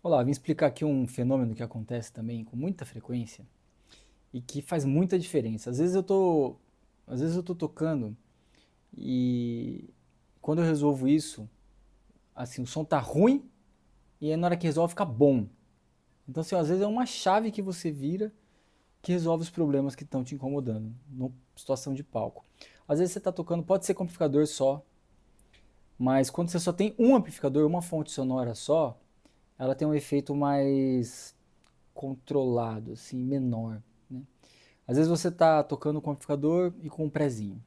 Olá, vim explicar aqui um fenômeno que acontece também com muita frequência e que faz muita diferença. Às vezes eu tô tocando e quando eu resolvo isso, assim, o som tá ruim e aí na hora que resolve fica bom. Então, assim, às vezes é uma chave que você vira que resolve os problemas que estão te incomodando numa situação de palco. Às vezes você tá tocando, pode ser com amplificador só, mas quando você só tem um amplificador, uma fonte sonora só, ela tem um efeito mais controlado, assim, menor, né? Às vezes você está tocando com amplificador e com um prezinho.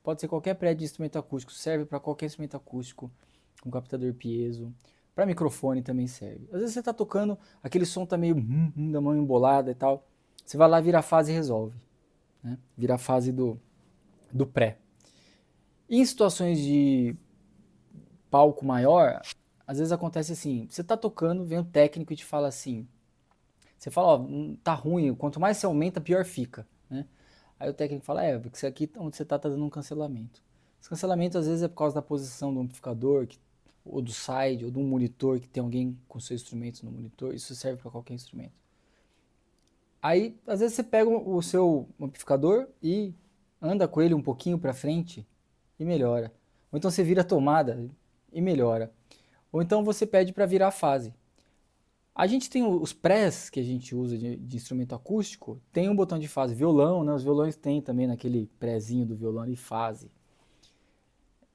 Pode ser qualquer pré de instrumento acústico, serve para qualquer instrumento acústico, com captador piezo. Para microfone também serve. Às vezes você está tocando, aquele som tá meio da mão embolada e tal. Você vai lá, vira a fase e resolve, né? Vira a fase do pré. Em situações de palco maior, às vezes acontece assim, você está tocando, vem o técnico e te fala assim, você fala, ó, tá ruim, quanto mais você aumenta, pior fica, né? Aí o técnico fala, porque isso aqui onde você tá dando um cancelamento. Esse cancelamento às vezes é por causa da posição do amplificador, ou do side, ou de um monitor, que tem alguém com seu instrumento no monitor, isso serve para qualquer instrumento. Aí, às vezes você pega o seu amplificador e anda com ele um pouquinho para frente e melhora. Ou então você vira a tomada e melhora. Ou então você pede para virar a fase. A gente tem os prés que a gente usa de instrumento acústico, tem um botão de fase violão, né? Os violões têm também naquele prézinho do violão ali fase.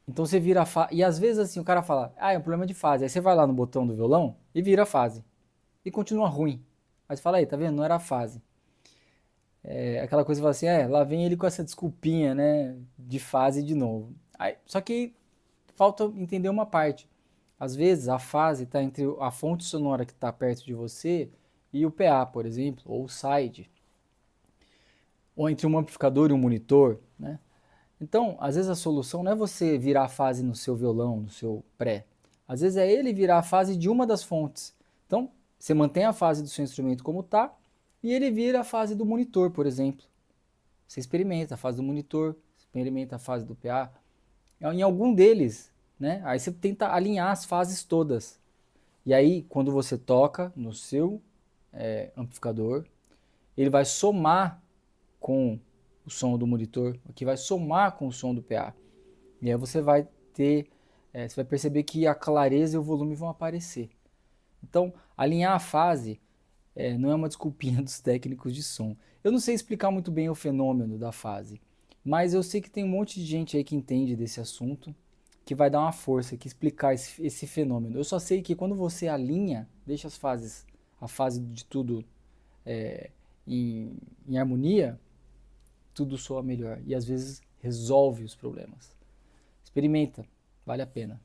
Então você vira a fase. E às vezes assim o cara fala, é um problema de fase. Aí você vai lá no botão do violão e vira a fase. E continua ruim. Aí você fala, aí, tá vendo? Não era a fase. É aquela coisa que você fala assim, lá vem ele com essa desculpinha, né? De fase de novo. Aí, só que falta entender uma parte. Às vezes a fase está entre a fonte sonora que está perto de você e o PA, por exemplo, ou o side, ou entre um amplificador e um monitor, né? Então, às vezes a solução não é você virar a fase no seu violão, no seu pré. Às vezes é ele virar a fase de uma das fontes. Então, você mantém a fase do seu instrumento como está e ele vira a fase do monitor, por exemplo. Você experimenta a fase do monitor, experimenta a fase do PA. Em algum deles, né? Aí você tenta alinhar as fases todas. E aí, quando você toca no seu amplificador, ele vai somar com o som do monitor, que vai somar com o som do PA. E aí você vai ter, você vai perceber que a clareza e o volume vão aparecer. Então, alinhar a fase não é uma desculpinha dos técnicos de som. Eu não sei explicar muito bem o fenômeno da fase, mas eu sei que tem um monte de gente aí que entende desse assunto, que vai dar uma força, que explicar esse fenômeno. Eu só sei que quando você alinha, deixa as fases, a fase de tudo é, em harmonia, tudo soa melhor e às vezes resolve os problemas. Experimenta, vale a pena.